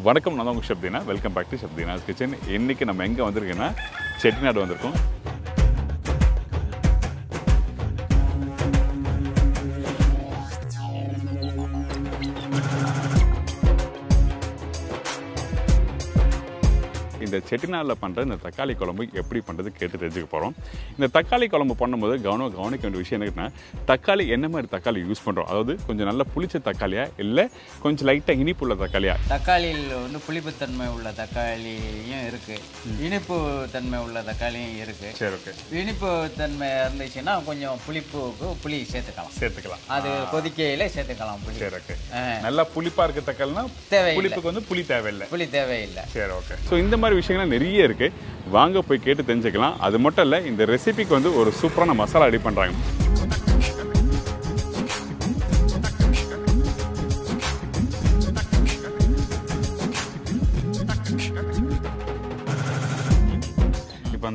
வணக்கம், நான் உங்கள் Shabdina. Welcome back to Shabdina's kitchen. இன்றைக்கி நம்ம எங்கே வந்திருக்கோன்னா செட்டிநாடு வந்திருக்கோம். இந்த செட்டிநாடில் பண்ணுற இந்த தக்காளி குழம்பு எப்படி பண்ணுறது கேட்டு தெரிஞ்சுக்க போகிறோம். இந்த தக்காளி குழம்பு பண்ணும்போது கவனிக்க வேண்டிய விஷயம் என்னன்னா, தக்காளி என்ன மாதிரி தக்காளி யூஸ் பண்ணுறோம், அதாவது கொஞ்சம் நல்ல புளிச்ச தக்காளியா இல்லை கொஞ்சம் லைட்டாக இனிப்பு உள்ள தக்காளியா? தக்காளியில் வந்து புளிப்புத்தன்மை உள்ள தக்காளியும் இருக்குது, இனிப்பு தன்மை உள்ள தக்காளியும் இருக்குது. சரி, ஓகே. இனிப்பு தன்மை இருந்துச்சுன்னா கொஞ்சம் புளி சேர்த்துக்கலாம். அது கொதிக்கையில் சேர்த்துக்கலாம் புளி. சரி, ஓகே. நல்லா புளிப்பாக இருக்க தக்காளினா புளிப்புக்கு வந்து புளி தேவையில்லை. சரி, ஓகே. ஸோ இந்த மாதிரி விஷயங்கள்லாம் நிறைய இருக்கு. வாங்க போய் கேட்டு தெரிஞ்சுக்கலாம். அது மட்டும் இல்லை, இந்த ரெசிபிக்கு வந்து ஒரு சூப்பரான மசாலா ரெடி பண்ணுறாங்க. இப்போ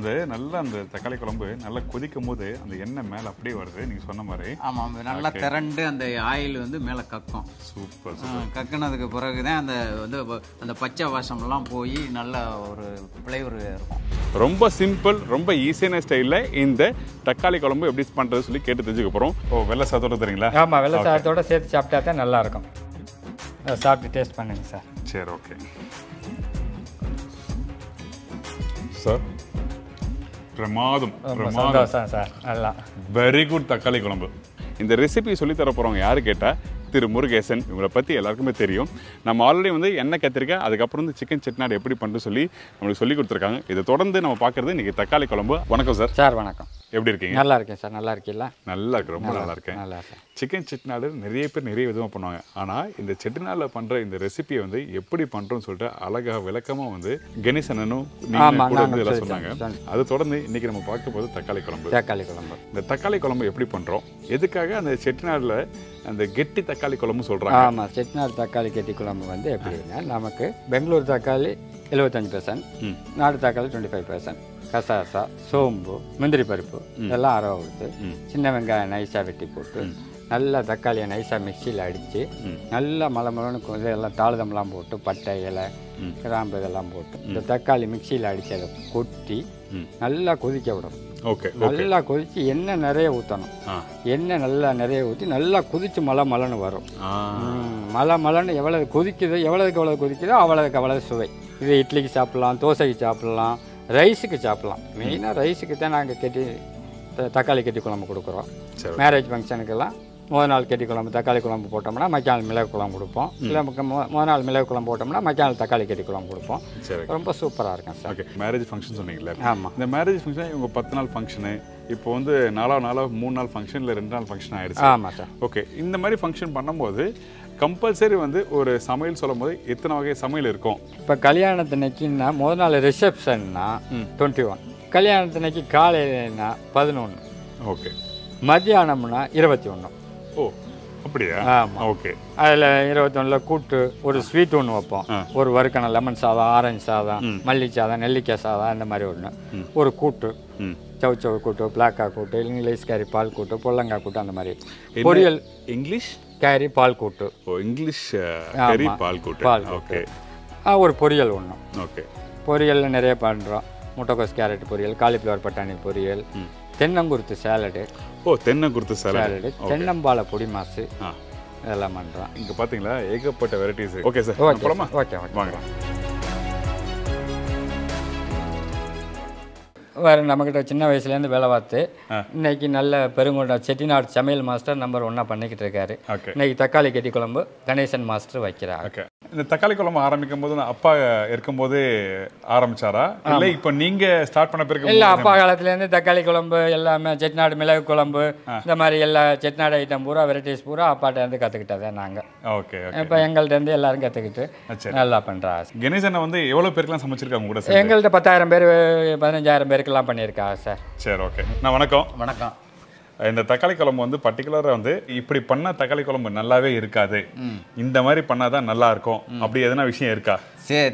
அந்த தக்காளி குழம்பு நல்லா கொதிக்கும் போது அந்த எண்ணெய் மேலே அப்படியே வருது, நீங்க சொன்ன மாதிரி. ஆமாம், நல்லா திரண்டு அந்த ஆயில் வந்து மேலே கக்கும். சூப்பர். கக்குனதுக்கு பிறகுதான் அந்த வந்து அந்த பச்சை வாசம்லாம் போய் நல்ல ஒரு ஃப்ளேவர் இருக்கும். ரொம்ப சிம்பிள், ரொம்ப ஈஸியான ஸ்டைலில் இந்த தக்காளி குழம்பு எப்படி பண்ணுறது சொல்லி கேட்டு தெரிஞ்சுக்க போகிறோம். வெள்ளை சாதத்தோட தரீங்களா? ஆமாம், வெள்ளை சாதத்தோட சேர்த்து சாப்பிட்டா தான் நல்லாயிருக்கும். சாப்பிட்டு டேஸ்ட் பண்ணுங்க சார். சரி, ஓகே சார். பிரமாதம். சந்தோஷம் சார். நல்லா வெரி குட் தக்காளி குழம்பு. இந்த ரெசிபி சொல்லித்தர போகிறவங்க யாரு கேட்டால் திரு முருகேசன். இவங்களை பற்றி எல்லாருக்குமே தெரியும். நம்ம ஆல்ரெடி வந்து எண்ணெய் கத்திரிக்காய், அதுக்கப்புறம் வந்து சிக்கன் செட்டிநாடு எப்படி பண்ணுறது சொல்லி நம்மளுக்கு சொல்லி கொடுத்துருக்காங்க. இதை தொடர்ந்து நம்ம பார்க்குறது இன்றைக்கி தக்காளி குழம்பு. வணக்கம் சார். சார் வணக்கம். எப்படி இருக்கீங்க? நல்லா இருக்கேன் சார். நல்லா இருக்கீங்களா? நல்லா இருக்கு, ரொம்ப நல்லா இருக்கேன். நல்லா சார். சிக்கன் செட்டிநாடு நிறைய பேர் நிறைய விதமாக பண்ணுவாங்க. ஆனால் இந்த செட்டிநாடில் பண்ணுற இந்த ரெசிபியை வந்து எப்படி பண்ணுறோன்னு சொல்லிட்டு அழகாக விளக்கமாக வந்து கணேசனும் நீங்கள் சொன்னாங்க. அதை தொடர்ந்து இன்றைக்கி நம்ம பார்க்க போது தக்காளி குழம்பு. இந்த தக்காளி குழம்பு எப்படி பண்ணுறோம், எதுக்காக அந்த செட்டிநாடில் அந்த கெட்டி தக்காளி குழம்பு சொல்கிறாங்க? ஆமாம், செட்டிநாடு தக்காளி கெட்டி குழம்பு வந்து எப்படின்னா, நமக்கு பெங்களூர் தக்காளி 75%, நாடு தக்காளி 25%, கசாசா, சோம்பு, முந்திரி பருப்பு இதெல்லாம் அரை ஊற்று, சின்ன வெங்காயம் நைஸாக வெட்டி போட்டு நல்லா தக்காளியை நைஸாக மிக்சியில் அடித்து நல்லா மலமலன்னு இதெல்லாம் தாளுதம்லாம் போட்டு பட்டை இலை கிராம்பு இதெல்லாம் போட்டு இந்த தக்காளி மிக்சியில் அடித்து அதை கொட்டி நல்லா கொதிக்க விடணும். ஓகே. நல்லா கொதித்து எண்ணெய் நிறைய ஊற்றணும். எண்ணெய் நல்லா நிறைய ஊற்றி நல்லா கொதித்து மலன்னு வரும். மலன்னு எவ்வளவு கொதிக்குதோ எவ்வளவுக்கு கொதிக்குதோ அவ்வளவுக்கு சுவை. இது இட்லிக்கு சாப்பிட்லாம், தோசைக்கு சாப்பிட்லாம், ரைஸுக்கு சாப்பிட்லாம். மெயினாக ரைஸுக்கு தான் நாங்கள் தக்காளி கெட்டி குழம்பு கொடுக்குறோம். மேரேஜ் ஃபங்க்ஷனுக்கெல்லாம் முதல் நாள் கெட்டி குழம்பு தக்காளி குழம்பு போட்டோம்னா மக்கால் மிளகு குழம்பு கொடுப்போம். இல்லை முதல் நாள் மிளகு குழம்பு போட்டோம்னா மக்கால் தக்காளி கெட்டி குழம்பு கொடுப்போம். ரொம்ப சூப்பராக இருக்கும் சார். ஓகே. மேரேஜ் ஃபங்க்ஷன் சொன்னீங்களே? ஆமாம். இந்த மேரேஜ் ஃபங்க்ஷன் இவங்க 10 நாள் ஃபங்க்ஷனு, இப்போ வந்து 4 நாளாக 3 நாள் ஃபங்க்ஷன், இல்லை 2 நாள் ஃபங்க்ஷன் ஆகிடுச்சு. ஆமாம் சார். ஓகே. இந்த மாதிரி ஃபங்க்ஷன் பண்ணும்போது கம்பல்சரி வந்து ஒரு சமையல் சொல்லும் போது எத்தனை வகை சமையல் இருக்கும்? இப்போ கல்யாணத்தினைக்குன்னா முதல் நாள் ரிசப்ஷன்னா 21, கல்யாணத்தினைக்கு காலையிலன்னா 11, ஓகே, மத்தியானம்னா 21. ஓ அப்படியா? ஆமாம். ஓகே. அதில் 21 கூட்டு ஒரு ஸ்வீட் ஒன்று வைப்போம். ஒரு வறுக்கணும், லெமன் சாதம், ஆரஞ்சு சாதம், மல்லி சாதம், நெல்லிக்காய் சாதம், அந்த மாதிரி ஒன்று. ஒரு கூட்டு, சவுச்சவு கூட்டு, பிளாக்காய் கூட்டு, இங்கிலீஷ் கேரி பால் கூட்டு, பொல்லங்காய் கூட்டு, அந்த மாதிரி. பொரியல் இங்கிலீஷ் கேரி பால் கூட்டு. ஓ, இங்கிலீஷ் கேரி பால் கூட்டு. ஓகே. ஒரு பொரியல் ஒன்று. ஓகே. பொரியலில் நிறைய பண்ணுறோம். முட்டைக்கோஸ் கேரட் பொரியல், காலிஃப்ளவர் பட்டாணி பொரியல், தென்னங்குருத்து சாலடு. ஓ, தென்னங்குருத்து சாலடு, தென்னம்பாலை பொடி மாசு, இதெல்லாம் பண்ணுறோம். இங்கே பார்த்தீங்களா, ஏகப்பட்ட வெரைட்டிஸ். ஓகே சார், போலாமா? ஓகே, வாங்க. வேறு நம்மக்கிட்ட சின்ன வயசுலேருந்து வேலை பார்த்து இன்னைக்கு நல்ல பெருங்கொண்ட செட்டிநாடு சமையல் மாஸ்டர் நம்பர் 1 பண்ணிக்கிட்டு இருக்காரு. இன்னைக்கு தக்காளி கெட்டி குழம்பு கணேசன் மாஸ்டர் வைக்கிறார். ஓகே. இந்த தக்காளி குழம்பு ஆரம்பிக்கும் போது அப்பா இருக்கும்போது ஆரம்பிச்சாரா, இல்லை இப்போ நீங்க ஸ்டார்ட் பண்ண பிறகு? இல்லை, அப்பா காலத்துலேருந்து தக்காளி குழம்பு எல்லாமே செட்டிநாடு மிளகு குழம்பு இந்த மாதிரி எல்லா செட்டிநாடு ஐட்டம் பூரா வெரைட்டிஸ் பூரா அப்பாட்ட இருந்து கற்றுக்கிட்டதே நாங்கள். ஓகே. இப்போ எங்கள்கிட்ட இருந்து எல்லாரும் கற்றுக்கிட்டு நல்லா பண்ணுறாங்க. கணேசனை வந்து எவ்வளோ பேருக்குலாம் சமைச்சிருக்காங்க கூட? எங்கள்கிட்ட 10,000 பேர் 15,000 பேருக்கெல்லாம் பண்ணியிருக்காங்க சார். சரி, ஓகே. நான் வணக்கம். வணக்கம். இந்த தக்காளி குழம்பு வந்து பர்டிகுலராக வந்து இப்படி பண்ண தக்காளி குழம்பு நல்லாவே இருக்காது, இந்த மாதிரி பண்ணாதான் நல்லா இருக்கும் அப்படி எதனா விஷயம் இருக்கா?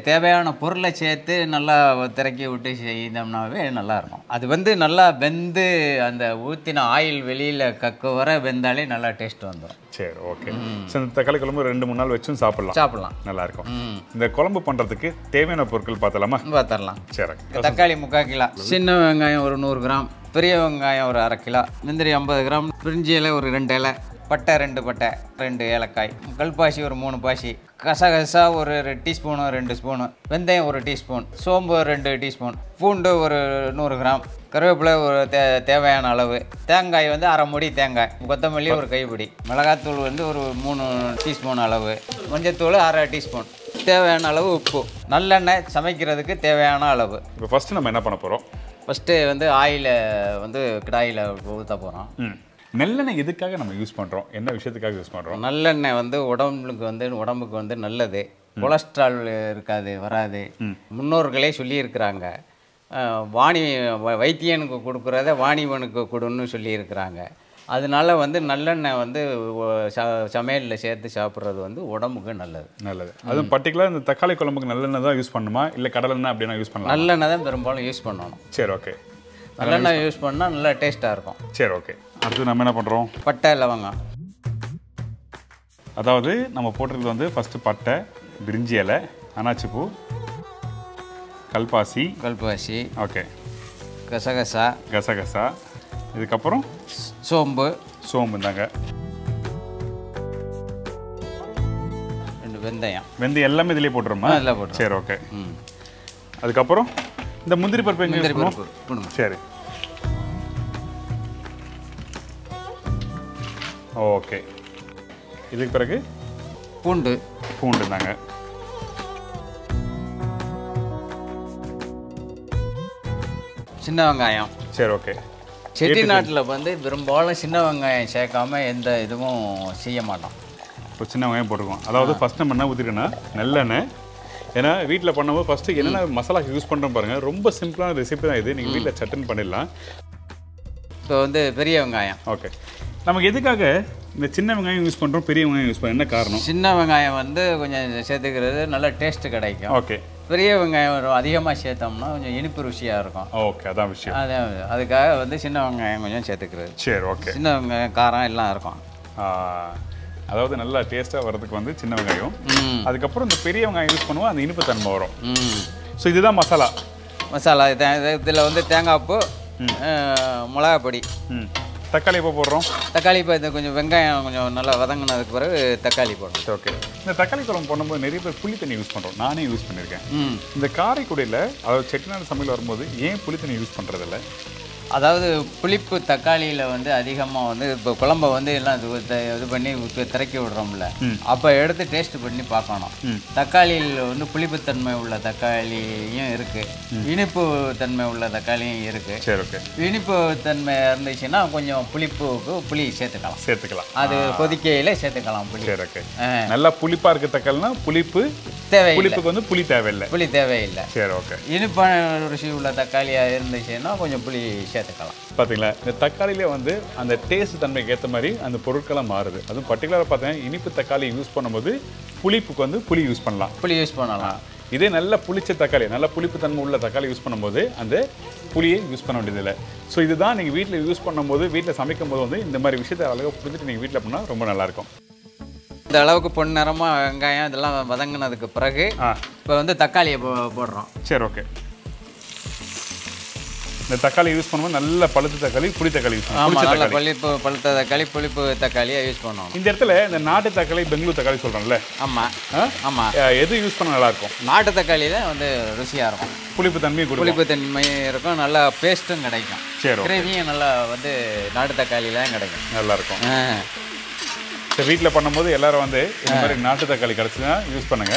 தேவையான பொருளை சேர்த்து நல்லா திறக்கி விட்டு செய்தோம்னாவே நல்லாயிருக்கும். அது வந்து நல்லா வெந்து அந்த ஊற்றின ஆயில் வெளியில் கக்க வர வெந்தாலே நல்லா டேஸ்ட் வந்துடும். சரி, ஓகே. ஸோ இந்த தக்காளி குழம்பு 2-3 நாள் வச்சும் சாப்பிடலாம், நல்லாயிருக்கும். இந்த குழம்பு பண்ணுறதுக்கு தேவையான பொருட்கள் பார்த்துடலாம். சரி, தக்காளி 3/4 கிலோ, சின்ன வெங்காயம் ஒரு 100 கிராம், பெரிய வெங்காயம் ஒரு 1/2 கிலோ, முந்திரி 50 கிராம், பிரிஞ்சி இலை ஒரு 2 இலை, பட்டை 2 பட்டை, 2 ஏலக்காய், கல்பாசி ஒரு 3 பாசி, கசகசா ஒரு டீஸ்பூனு 2 ஸ்பூனு, வெந்தயம் ஒரு டீஸ்பூன், சோம்பு 2 டீஸ்பூன், பூண்டு ஒரு 100 கிராம், கருவேப்பிலை ஒரு தேவையான அளவு, தேங்காய் வந்து 1/2 மூடி தேங்காய், கொத்தமல்லி ஒரு கைப்பிடி, மிளகாத்தூள் வந்து ஒரு 3 டீஸ்பூன் அளவு, மஞ்சத்தூள் 1/2 டீஸ்பூன், தேவையான அளவு உப்பு, நல்லெண்ணெய் சமைக்கிறதுக்கு தேவையான அளவு. இப்போ ஃபஸ்ட்டு நம்ம என்ன பண்ண போகிறோம்? ஃபஸ்ட்டு வந்து ஆயிலை வந்து கடாயில் ஊற்ற போகிறோம். நல்லெண்ணெய் எதுக்காக நம்ம யூஸ் பண்ணுறோம், என்ன விஷயத்துக்காக யூஸ் பண்ணுறோம்? நல்லெண்ணெய் வந்து உடம்புக்கு வந்து நல்லது, கொலஸ்ட்ரால் இருக்காது, வராது. முன்னோர்களே சொல்லியிருக்கிறாங்க, வைத்தியனுக்கு கொடுக்குறத வாணிபனுக்கு கொடுன்னு சொல்லியிருக்கிறாங்க. அதனால வந்து நல்லெண்ணெய் வந்து சமையலில் சேர்த்து சாப்பிட்றது வந்து உடம்புக்கு நல்லது. அதுவும் பர்டிகுலர் இந்த தக்காளி குழம்புக்கு நல்லெண்ணெய் தான் யூஸ் பண்ணணுமா, இல்லை கடலெண்ணெய் அப்படின்னா யூஸ் பண்ணலாம்? நல்லெண்ணெய் தான் பெரும்பாலும் யூஸ் பண்ணணும். சரி, ஓகே. நல்லெண்ணெய் யூஸ் பண்ணால் நல்லா டேஸ்ட்டாக இருக்கும். சரி, ஓகே. அடுத்து நம்ம என்ன பண்ணுறோம்? பட்டை லவங்கம். அதாவது நம்ம போட்டிருக்கிறது வந்து ஃபஸ்ட்டு பட்டை, பிரிஞ்சி இலை, அனாச்சிப்பூ, கல்பாசி, ஓகே, கசகசா, இதுக்கப்புறம் சோம்பு தாங்க, 2 வெந்தயம் எல்லாமே இதிலே போட்டுருமா? இதில் போட்டு. சரி, ஓகே. அதுக்கப்புறம் இந்த முந்திரி பருப்பு. சரி, ஓகே. இதுக்கு பிறகு பூண்டு தாங்க, சின்ன வெங்காயம். சரி, ஓகே. செட்டிநாட்டில் வந்து பெரும்பாலும் சின்ன வெங்காயம் சேர்க்காம எந்த இதுவும் செய்ய மாட்டோம். இப்போ சின்ன வெங்காயம் போட்டுருக்கோம். அதாவது ஃபஸ்ட் நம்ம என்ன ஊற்றிருக்கோன்னா நல்லெண்ணெய். ஏன்னா வீட்டில் பண்ணும்போது ஃபஸ்ட்டு என்னென்ன மசாலாக்கு யூஸ் பண்ணுறோம் பாருங்கள், ரொம்ப சிம்பிளான ரெசிபி தான் இது, நீங்கள் வீட்டில் சட்டன் பண்ணிடலாம். இப்போ வந்து பெரிய வெங்காயம். ஓகே. நமக்கு எதுக்காக இந்த சின்ன வெங்காயம் யூஸ் பண்ணுறோம், பெரிய வெங்காயம் யூஸ் பண்ணுறோம், என்ன காரணம்? சின்ன வெங்காயம் வந்து கொஞ்சம் சேர்த்துக்கிறது நல்ல டேஸ்ட்டு கிடைக்கும். ஓகே. பெரிய வெங்காயம் அதிகமாக சேர்த்தோம்னா கொஞ்சம் இனிப்பு ருசியாக இருக்கும். ஓகே, அதான் விஷயம். அதுக்காக வந்து சின்ன வெங்காயம் கொஞ்சம் சேர்த்துக்கிறது. சரி, ஓகே. சின்ன வெங்காயம் காரம் எல்லாம் இருக்கும். அதாவது நல்லா டேஸ்ட்டாக வர்றதுக்கு வந்து சின்ன வெங்காயம். அதுக்கப்புறம் இந்த பெரிய வெங்காயம் யூஸ் பண்ணுவோம், அந்த இனிப்பு தன்மை வரும். ஸோ இதுதான் மசாலா. இதில் வந்து தேங்காய் பூ, மிளகாப்பொடி, தக்காளி எப்போ போடுறோம்? தக்காளி இப்போ இந்த கொஞ்சம் வெங்காயம் கொஞ்சம் நல்லா வதங்கினதுக்கு பிறகு தக்காளி போடுறோம். ஓகே. இந்த தக்காளி குழம்பு பண்ணும்போது நிறைய பேர் புளி தண்ணி யூஸ் பண்ணுறோம், நானே யூஸ் பண்ணியிருக்கேன். இந்த காரைக்குடியில் அதாவது செட்டிநாடு சமையல் வரும்போது ஏன் புளி தண்ணி யூஸ் பண்ணுறதில்ல? அதாவது புளிப்பு தக்காளியில் வந்து அதிகமாக வந்து இப்போ குழம்பை வந்து எல்லாம் இது பண்ணி திறக்கி விடுறோம்ல, அப்போ எடுத்து டேஸ்ட் பண்ணி பார்க்கணும். தக்காளியில் வந்து புளிப்புத்தன்மை உள்ள தக்காளியும் இருக்குது, இனிப்பு தன்மை உள்ள தக்காளியும் இருக்குது. சரி, ஓகே. இனிப்பு தன்மை இருந்துச்சுன்னா கொஞ்சம் புளி சேர்த்துக்கலாம். அது கொதிக்கையில் சேர்த்துக்கலாம் புளி. சரி, ஓகே. நல்லா புளிப்பாக இருக்க தக்காளினா புளிப்புக்கு வந்து புளி தேவையில்லை. சரி, ஓகே. இனிப்பான ருசி உள்ள தக்காளியாக இருந்துச்சுன்னா கொஞ்சம் புளி சேர்த்துக்கலாம். பார்த்தீங்களா, இந்த தக்காளியிலே வந்து அந்த டேஸ்ட் தன்மைக்கு ஏற்ற மாதிரி அந்த பொருட்கள்லாம் மாறுது. அதுவும் பர்டிகுலராக பார்த்தீங்கன்னா இனிப்பு தக்காளி யூஸ் பண்ணும்போது புளிப்புக்கு வந்து புளி யூஸ் பண்ணலாம். இதே நல்ல புளிச்ச தக்காளி, நல்ல புளிப்பு தன்மை உள்ள தக்காளி யூஸ் பண்ணும்போது அந்த புளியை யூஸ் பண்ண வேண்டியதில்லை. ஸோ இதுதான் நீங்கள் வீட்டில் யூஸ் பண்ணும்போது, வீட்டில் சமைக்கும் போது வந்து இந்த மாதிரி விஷயத்தை அழகாக புரிஞ்சுட்டு நீங்கள் வீட்டில் பண்ணால் ரொம்ப நல்லாயிருக்கும். இந்த அளவுக்கு பொன்னிறமாக வெங்காயம் இதெல்லாம் வதங்கினதுக்கு பிறகு இப்போ வந்து தக்காளியை போடுறோம். சரி, ஓகே. இந்த தக்காளி யூஸ் பண்ணும்போது நல்ல பழுத்த தக்காளி, புளி தக்காளி யூஸ் பண்ணணும். நல்ல பழுத்த தக்காளி, புளிப்பு தக்காளியை யூஸ் பண்ணணும். இந்த இடத்துல இந்த நாட்டு தக்காளி, பெங்களூர் தக்காளி சொல்கிறோம்ல, ஆமாம், எது யூஸ் பண்ண நல்லாயிருக்கும்? நாட்டு தக்காளி தான் வந்து ருசியாக இருக்கும், புளிப்பு தன்மை இருக்கும், நல்லா பேஸ்ட்டும் கிடைக்கும். சரி, கிரேவியும் நல்லா வந்து நாட்டு தக்காளியில் கிடைக்கும், நல்லாயிருக்கும். சரி, வீட்டில் பண்ணும்போது எல்லாரும் வந்து இந்த மாதிரி நாட்டு தக்காளி கிடச்சுன்னா யூஸ் பண்ணுங்க.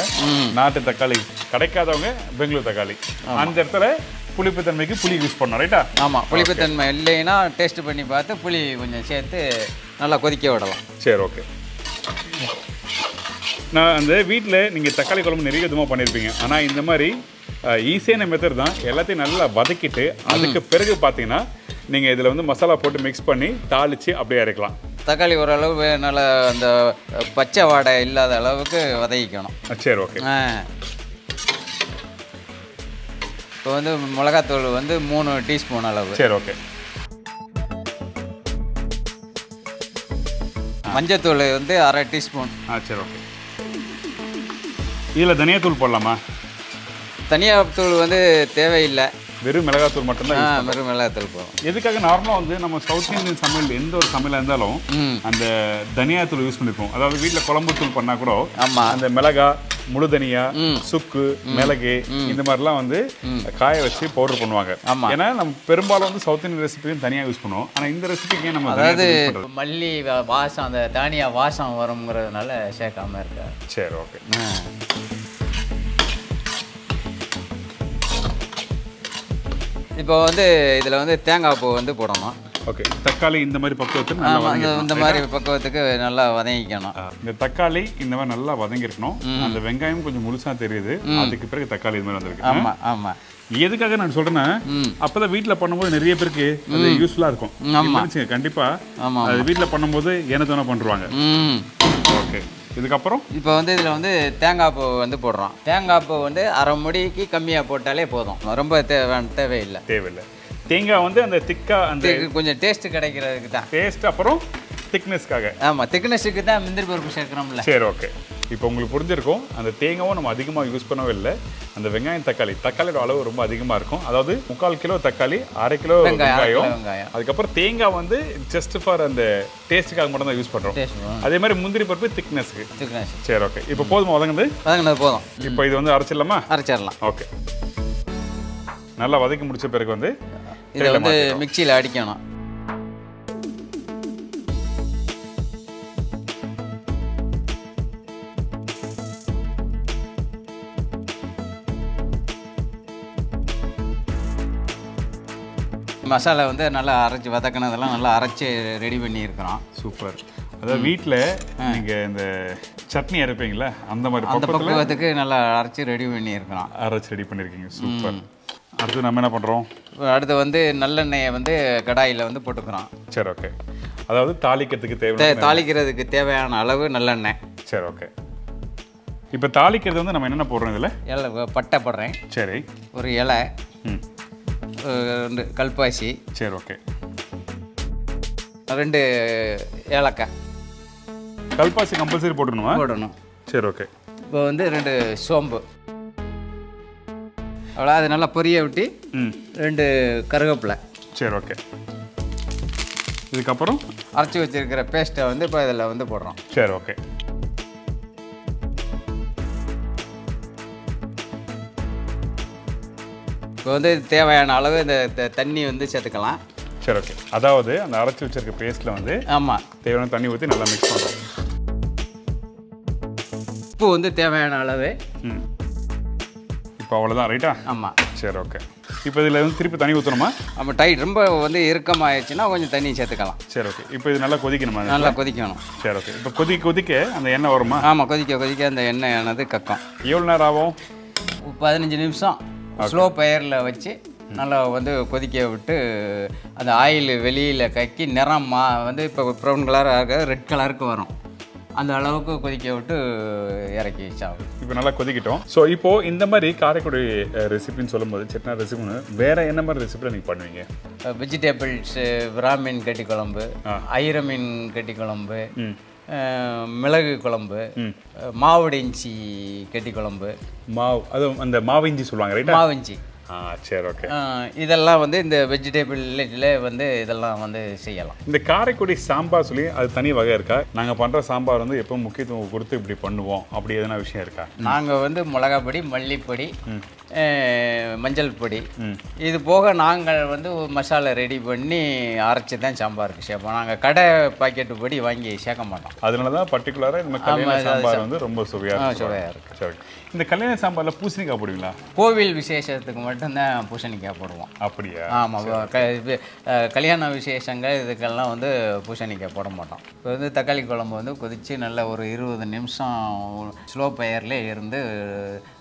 நாட்டு தக்காளி கிடைக்காதவங்க பெங்களூர் தக்காளி, அந்த இடத்துல புளிப்புத்தன்மைக்கு புளி யூஸ் பண்ணோம், ரைட்டா? ஆமாம், புளிப்புத்தன்மை இல்லைன்னா டேஸ்ட் பண்ணி பார்த்து புளி கொஞ்சம் சேர்த்து நல்லா கொதிக்க விடலாம். சரி, ஓகே. நான் அந்த வீட்டில் நீங்கள் தக்காளி குழம்பு நிறைய விதமாக பண்ணியிருப்பீங்க. ஆனால் இந்த மாதிரி ஈஸியான மெத்தட் தான். எல்லாத்தையும் நல்லா வதக்கிட்டு அதுக்கு பிறகு பார்த்தீங்கன்னா நீங்கள் இதில் வந்து மசாலா போட்டு மிக்ஸ் பண்ணி தாளித்து அப்படியே இறக்கலாம். தக்காளி ஓரளவு நல்லா அந்த பச்சை வாடை இல்லாத அளவுக்கு வதக்கிக்கணும். சரி, ஓகே. இப்போ வந்து மிளகாத்தூள் வந்து 3 டீஸ்பூன் அளவு. சரி, ஓகே. மஞ்சத்தூள் வந்து 1/2 டீஸ்பூன். சரி, ஓகே. இதில் தனியாத்தூள் போடலாமா? தனியாத்தூள் வந்து தேவையில்லை, வெறும் மிளகாத்தூள் மட்டும்தான். வெறும் மிளகாத்தூள் போதும். எதுக்காக நார்மலாக வந்து நம்ம சவுத் இந்தியன் சமையல் எந்த ஒரு சமையலாக இருந்தாலும் அந்த தனியாத்தூள் யூஸ் பண்ணிருப்போம். அதாவது வீட்டில் குழம்பு தூள் பண்ணால் கூட அந்த மிளகா, முழு தனியா, சுக்கு, மிளகு இந்த மாதிரிலாம் வந்து காய வச்சு பவுடர் பண்ணுவாங்க. ஏன்னா நம்ம பெரும்பாலும் வந்து சவுத் இந்தியன் ரெசிபியும் தனியாக யூஸ் பண்ணுவோம். ஆனால் இந்த ரெசிபிக்கு நம்ம அதாவது மல்லி வாசம், அந்த தானியா வாசம் வருங்கிறதுனால சேர்க்காம இருக்கா. சரி, ஓகே. இப்போ வந்து இதில் வந்து தேங்காய் பூ வந்து போடணும். ஓகே. தக்காளி இந்த மாதிரி பக்குவத்துக்கு இந்த மாதிரி பக்குவத்துக்கு நல்லா வதங்கிக்கணும். இந்த தக்காளி இந்த மாதிரி நல்லா வதங்கிருக்கணும். அந்த வெங்காயம் கொஞ்சம் முழுசா தெரியுது. அதுக்கு பிறகு தக்காளி இந்த மாதிரி வந்திருக்கு. ஆமா ஆமா. எதுக்காக நான் சொல்றேன்னா அப்பதான் வீட்டில் பண்ணும்போது நிறைய பேருக்கு அது யூஸ்ஃபுல்லா இருக்கும். கண்டிப்பா அது வீட்டில் பண்ணும்போது என்ன தோண பண்ணுவாங்க. ஓகே. இதுக்கப்புறம் இப்போ வந்து இதில் வந்து தேங்காய் பூ வந்து போடுறோம். தேங்காய் பூ வந்து 1/2 முடிக்கு கம்மியாக போட்டாலே போதும், ரொம்ப தேவையில்லை. தேங்காய் வந்து அந்த திக்கா அந்த கொஞ்சம் டேஸ்ட் கிடைக்கிறதுக்கு தான். டேஸ்ட் அப்புறம் திக்னஸ்க்காக. ஆமாம், திக்னஸுக்கு தான் முந்திரி பருப்பு சேர்க்குறோம்ல. சரி, ஓகே. இப்போ உங்களுக்கு புரிஞ்சிருக்கும். அந்த தேங்காவும் நம்ம அதிகமாக யூஸ் பண்ணவே இல்லை. அந்த வெங்காயம் தக்காளியோட அளவு ரொம்ப அதிகமாக இருக்கும். அதாவது 3/4 கிலோ தக்காளி, 1/2 கிலோ வெங்காயம், அதுக்கப்புறம் தேங்காய் வந்து ஜஸ்ட் ஃபார் அந்த டேஸ்ட்டுக்காக மட்டும் தான் யூஸ் பண்ணுறோம். அதே மாதிரி முந்திரி பருப்பு திக்னஸ்க்கு. சரி, ஓகே. இப்போ போதுமா வதங்குனது போதும். இப்போ இது வந்து அரைச்சிடலாமா? அரைச்சிடலாம். ஓகே. நல்லா வதக்கி முடிச்ச பிறகு வந்து இதை வந்து மிக்சியில் அடிக்கணும். மசாலா வந்து நல்லா அரைச்சி வதக்கினதெல்லாம் நல்லா அரைச்சி ரெடி பண்ணியிருக்கிறோம். சூப்பர். அதாவது வீட்டில் நீங்கள் இந்த சட்னி அரைப்பீங்களா அந்த மாதிரி அந்த பக்குவத்துக்கு நல்லா அரைச்சி ரெடி பண்ணியிருக்கிறோம். அரைச்சி ரெடி பண்ணியிருக்கீங்க. சூப்பர். அடுத்து நம்ம என்ன பண்ணுறோம்? அடுத்து வந்து நல்லெண்ணெயை வந்து கடாயில் வந்து போட்டுக்கிறோம். சரி, ஓகே. அதாவது தாளிக்கிறதுக்கு தேவையான அளவு நல்லெண்ணெய். சரி, ஓகே. இப்போ தாளிக்கிறது வந்து நம்ம என்னென்ன போடுறோம்? இதில் இலை பட்டை போடுறேன். சரி. ஒரு இலை, 2 கல்பாசி. சரி, ஓகே. 2 ஏலக்காய். கல்பாசி கம்பல்சரி போடணுமா? போடணும். சரி, ஓகே. இப்போ வந்து 2 சோம்பு, அவ்வளோ அது நல்லா பொரிய விட்டு 2 கருவேப்பிலை. சரி, ஓகே. இதுக்கப்புறம் அரைச்சி வச்சிருக்கிற பேஸ்ட்டை வந்து இப்போ இதில் வந்து போடுறோம். சரி, ஓகே. இப்போ வந்து தேவையான அளவு இந்த தண்ணி வந்து சேர்த்துக்கலாம். சரி, ஓகே. அதாவது அந்த அரைச்சி வச்சிருக்க பேஸ்ட்டில் வந்து ஆமாம் தேவையான தண்ணி ஊற்றி நல்லா மிக்ஸ் பண்ணுறோம். உப்பு வந்து தேவையான அளவு. இப்போ அவ்வளோதான், ரைட்டா? ஆமாம். சரி, ஓகே. இப்போ இதில் வந்து திருப்பி தண்ணி ஊற்றணுமா? ஆமாம், ரொம்ப வந்து இறுக்கமாகிடுச்சுன்னா கொஞ்சம் தண்ணி சேர்த்துக்கலாம். சரி, ஓகே. இப்போ இது நல்லா கொதிக்கணுமா? நல்லா கொதிக்கணும். சரி, ஓகே. இப்போ கொதிக்க அந்த எண்ணெய் வருமா? ஆமாம், கொதிக்க அந்த எண்ணெய் ஆனது கக்கம். எவ்வளோ நேரம் ஆகும்? 15 நிமிஷம் ஸ்லோ ஃபயரில் வச்சு நல்லா வந்து கொதிக்க விட்டு அந்த ஆயில் வெளியில் கக்கி நிறம் வந்து இப்போ ப்ரௌன் கலராக ரெட் கலருக்கு வரும். அந்த அளவுக்கு கொதிக்க விட்டு இறக்கி வச்சாகும். இப்போ நல்லா கொதிக்கிட்டோம். ஸோ இப்போது இந்த மாதிரி காரைக்குடி ரெசிபின்னு சொல்லும்போது செட்டிநாடு ரெசிபின்னு வேறு என்ன மாதிரி ரெசிபியில் நீங்கள் பண்ணுவீங்க? வெஜிடபிள்ஸு, பிராமின் கட்டி குழம்பு, ஐர மீன் கட்டி குழம்பு, மிளகு குழம்பு, மாவுடிஞ்சி கட்டி குழம்பு. அது அந்த மாவிஞ்சி சொல்லுவாங்க, ரைட்டா? மாவிஞ்சி. சரி, ஓகே. இதெல்லாம் வந்து இந்த வெஜிடபிள்ல வந்து இதெல்லாம் வந்து செய்யலாம். இந்த காரைக்குடி சாம்பார் சொல்லி அது தனி வகை இருக்கா? நாங்கள் பண்ணுற சாம்பார் வந்து எப்போ முக்கியத்துவம் கொடுத்து இப்படி பண்ணுவோம் அப்படி எதனா விஷயம் இருக்கா? நாங்கள் வந்து மிளகாய் பொடி, மல்லிப்பொடி, மஞ்சள் பொடி, இது போக நாங்கள் வந்து மசாலா ரெடி பண்ணி அரைச்சி தான் சாம்பாருக்கு சேர்ப்போம். நாங்கள் கடை பாக்கெட்டு பொடி வாங்கி சேர்க்க மாட்டோம். அதனால தான் பர்டிகுலராக இந்த கல்யாண சாம்பார் வந்து ரொம்ப சுவையாக இருக்கு. சுவையாக இருக்குது. சரி, இந்த கல்யாண சாம்பாரில் பூசணிக்காய் போடுவீங்களா? கோவில் விசேஷத்துக்கு மட்டும் மட்டும்தான் பூசணிக்காய் போடுவோம். அப்படியா? ஆமாம், கல்யாண விசேஷங்கள் இதுக்கெல்லாம் வந்து பூசணிக்காய் போட மாட்டோம். இப்போ வந்து தக்காளி குழம்பு வந்து கொதித்து நல்ல ஒரு 20 நிமிஷம் ஸ்லோ ஃபயர்லேயே இருந்து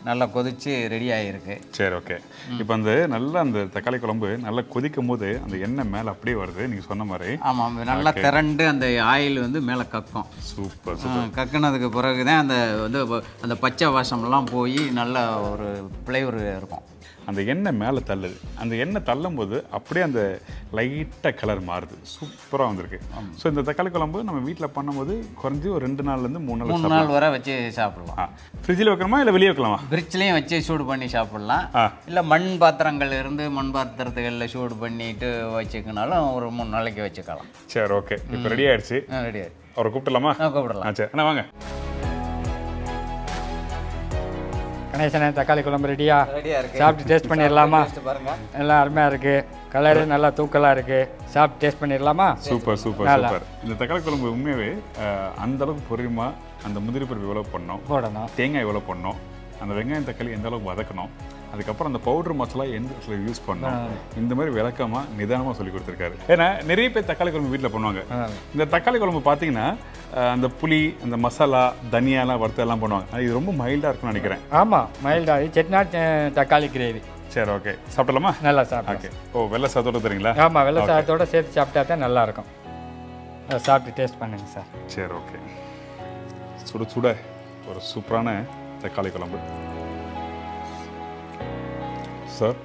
நல்லா கொதித்து ரெடி ஆகிருக்கு. சரி, ஓகே. இப்போ அந்த நல்லா அந்த தக்காளி குழம்பு நல்லா கொதிக்கும் போது அந்த எண்ணெய் மேலே அப்படியே வருது நீங்கள் சொன்ன மாதிரி. ஆமாம், நல்லா திரண்டு அந்த ஆயில் வந்து மேலே கக்கும். சூப்பர். கக்குனதுக்கு பிறகு தான் அந்த வந்து அந்த பச்சை வாசம்லாம் போய் நல்ல ஒரு ஃப்ளேவர் இருக்கும். அந்த எண்ணெய் மேலே தள்ளுது. அந்த எண்ணெய் தள்ளும் போது அப்படியே அந்த லைட்டாக கலர் மாறுது. சூப்பராக வந்திருக்கு. ஸோ இந்த தக்காளி குழம்பு நம்ம வீட்டில் பண்ணும்போது குறைஞ்சி ஒரு 2 நாள்லேருந்து 3 நாள் வரை வச்சு சாப்பிடலாம். ஃப்ரிட்ஜில் வைக்கணுமா இல்லை வெளியே வைக்கலாமா? ஃப்ரிட்ஜ்லேயும் வச்சு சூடு பண்ணி சாப்பிட்லாம். இல்லை மண் பாத்திரங்கள் இருந்து மண் பாத்திரத்துகளில் சூடு பண்ணிட்டு வச்சுக்கினாலும் ஒரு 3 நாளைக்கு வச்சுக்கலாம். சரி, ஓகே. இப்போ ரெடி ஆயிடுச்சு. ரெடி ஆயிடுச்சு. அவரை கூப்பிடலாமா? கூப்பிடலாம். சரி, அண்ணா வாங்க. கணேசனே, தக்காளி குழம்பு ரெடியா? ரெடியாக இருக்குது. சாப்பிட்டு டேஸ்ட் பண்ணிடலாமா? பாருங்க, எல்லாம் அருமையாக இருக்குது. கலரு நல்லா தூக்கலாக இருக்குது. சாப்பிட்டு டேஸ்ட் பண்ணிடலாமா? Super super super. இந்த தக்காளி குழம்பு உண்மையாகவே அந்த அளவுக்கு பொரியுமா, அந்த முந்திரி பருப்பு எவ்வளோ போடணும், தேங்காய் எவ்வளோ போடணும், அந்த வெங்காயம் தக்காளி எந்த அளவுக்கு வதக்கணும், அதுக்கப்புறம் அந்த பவுடர் மசாலா எந்த இடத்துல யூஸ் பண்ணணும், இந்த மாதிரி விளக்கமாக நிதானமாக சொல்லி கொடுத்துருக்காரு. ஏன்னா நிறைய பேர் தக்காளி குழம்பு வீட்டில் பண்ணுவாங்க. இந்த தக்காளி குழம்பு பார்த்தீங்கன்னா அந்த புளி, அந்த மசாலா, தனியாலாம் வறுத்தெல்லாம் பண்ணுவாங்க. இது ரொம்ப மைல்டாக இருக்கும்னு நினைக்கிறேன். ஆமாம், மைல்டாக செட்டிநாட் தக்காளி கிரேவி. சரி, ஓகே. சாப்பிடலாமா? நல்லா சாப்பிடும். ஓகே. ஓ, வெள்ளை சாதத்தோட தரீங்களா? ஆமாம், வெள்ளை சாதத்தோடு சேர்த்து சாப்பிட்டா தான் நல்லாயிருக்கும். சாப்பிட்டு டேஸ்ட் பண்ணுங்க சார். சரி, ஓகே. சுட சுட ஒரு சூப்பரான தக்காளி குழம்பு சார்.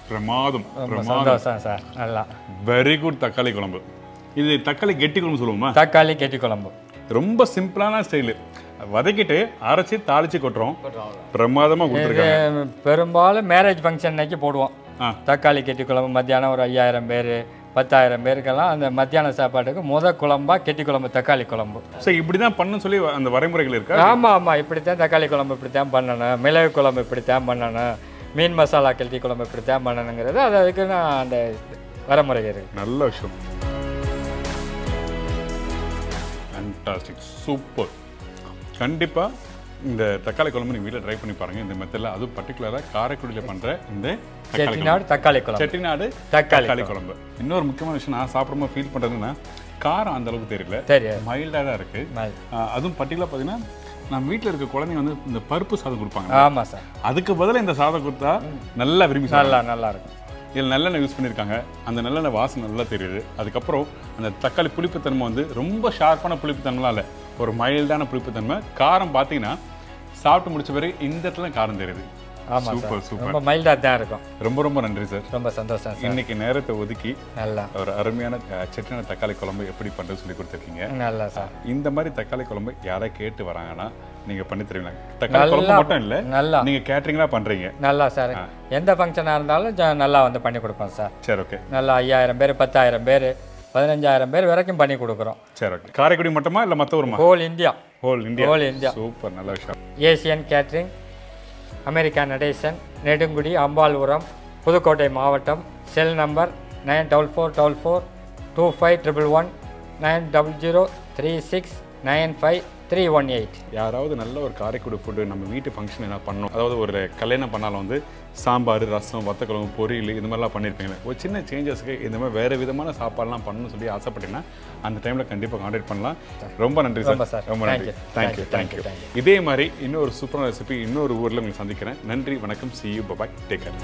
பிரமாதம். சந்தோஷம் சார். நல்லா வெரி குட். தக்காளி குழம்பு. இது தக்காளி கெட்டி குழம்பு சொல்லுவோமா? தக்காளி கெட்டி குழம்பு ரொம்ப சிம்பிளான ஸ்டைலு. வதக்கிட்டு அரைச்சி தாளிச்சு கொட்டுறோம். பிரமாதமாக கொடுத்துருக்காங்க. பெரும்பாலும் மேரேஜ் ஃபங்க்ஷன் அன்னைக்கு போடுவோம் தக்காளி கெட்டி குழம்பு. மத்தியானம் ஒரு 5000 பேர் 10,000 பேருக்கெல்லாம் அந்த மத்தியான சாப்பாட்டுக்கு குழம்பா கெட்டி குழம்பு தக்காளி குழம்பு. ஸோ இப்படி தான் பண்ணணும்னு சொல்லி அந்த வரைமுறைகள் இருக்கா? ஆமாம் ஆமாம், இப்படித்தான் தக்காளி குழம்பு இப்படித்தான் பண்ணணும், மிளகு குழம்பு இப்படித்தான் பண்ணணும், மீன் மசாலா கெட்டி குழம்பு இப்படித்தான் பண்ணணுங்கிறது அதுக்கு நான் அந்த வரைமுறை இருக்கு. நல்ல விஷயம். Fantastic, super. கண்டிப்பாக இந்த தக்காளி குழம்பு நீங்கள் வீட்டில் ட்ரை பண்ணி பாருங்கள். இந்த மெத்தடில், அதுவும் பர்டிகுலராக காரைக்குடியில் பண்ணுற இந்த செட்டிநாடு தக்காளி குழம்பு. செட்டிநாடு தக்காளி குழம்பு. இன்னொரு முக்கியமான விஷயம் நான் சாப்பிடும்போது ஃபீல் பண்ணுறதுன்னா, காரம் அந்த அளவுக்கு தெரியல, மைல்டாக தான் இருக்குது. அதுவும் பர்டிகுலராக பார்த்தீங்கன்னா நம்ம வீட்டில் இருக்க குழந்தைங்க வந்து இந்த பருப்பு சாதம் கொடுப்பாங்க. ஆமாம் சார். அதுக்கு பதிலாக இந்த சாதம் கொடுத்தா நல்லா விரும்பி நல்லா இருக்கும். இதில் நல்லெண்ணெய் யூஸ் பண்ணியிருக்காங்க. அந்த நல்லெண்ணெய் வாசனை நல்லா தெரியுது. அதுக்கப்புறம் அந்த தக்காளி புளிப்புத்தன்மை வந்து ரொம்ப ஷார்ப்பான புளிப்புத்தன்மைலாம் இல்லை, ஒரு மைல்டான புளிப்புத்தன்மை. காரம் பார்த்தீங்கன்னா சாப்பிட்டு முடிச்ச பிறகு இந்த இடத்துல காரம் தெரியுது. ஆமாம், சூப்பர் சூப்பர். ரொம்ப மைல்டாக தான் இருக்கும். ரொம்ப ரொம்ப நன்றி சார். ரொம்ப சந்தோஷம். இன்னைக்கு நேரத்தை ஒதுக்கி நல்லா ஒரு அருமையான செட்டிநாடு தக்காளி குழம்பு எப்படி பண்ணுறது சொல்லி கொடுத்துருக்கீங்க. நல்லா சார். இந்த மாதிரி தக்காளி குழம்பு யாரை கேட்டு வராங்கன்னா நீங்கள் பண்ணி தருவீங்களா? தக்காளி குழம்பு மட்டும் இல்லை, நல்லா நீங்கள் கேட்ரிங்லாம் பண்ணுறீங்க. நல்லா சார். எந்த ஃபங்க்ஷனாக இருந்தாலும் நல்லா வந்து பண்ணி கொடுப்போம் சார். சரி, ஓகே. நல்லா 5000 பேர் 10,000 பேர் 15,000 பேர் வரைக்கும் பண்ணி கொடுக்குறோம். சரி, ஓகே. காரைக்குடி மட்டுமா இல்லை மற்ற ஊருமா? Whole India. Whole India. Super, நல்ல விஷயம். Asian catering, America Natesan, Nedungudi, Ambalpuram, Pudukkottai மாவட்டம். Cell number 94442511 9003695 318. நல்ல ஒரு காரைக்குடி ஃபுட்டு நம்ம வீட்டு ஃபங்க்ஷன் என்ன பண்ணணும், அதாவது ஒரு கல்யாணம் பண்ணாலும் வந்து சாம்பார், ரசம், வத்தக்குழம்பு, பொரியல் இது மாதிரிலாம் பண்ணியிருப்பீங்களே, ஒரு சின்ன சேஞ்சஸ்க்கு இந்த மாதிரி வேறு விதமான சாப்பாடுலாம் பண்ணணும்னு சொல்லி ஆசைப்பட்டீங்கன்னா அந்த டைமில் கண்டிப்பாக கான்டாக்ட் பண்ணலாம். ரொம்ப நன்றி சார். ரொம்ப நன்றி. தேங்க்யூ. இதே மாதிரி இன்னொரு சூப்பரான ரெசிபி இன்னொரு ஊரில் உங்களை சந்திக்கிறேன். நன்றி, வணக்கம். See you, bye bye, take care.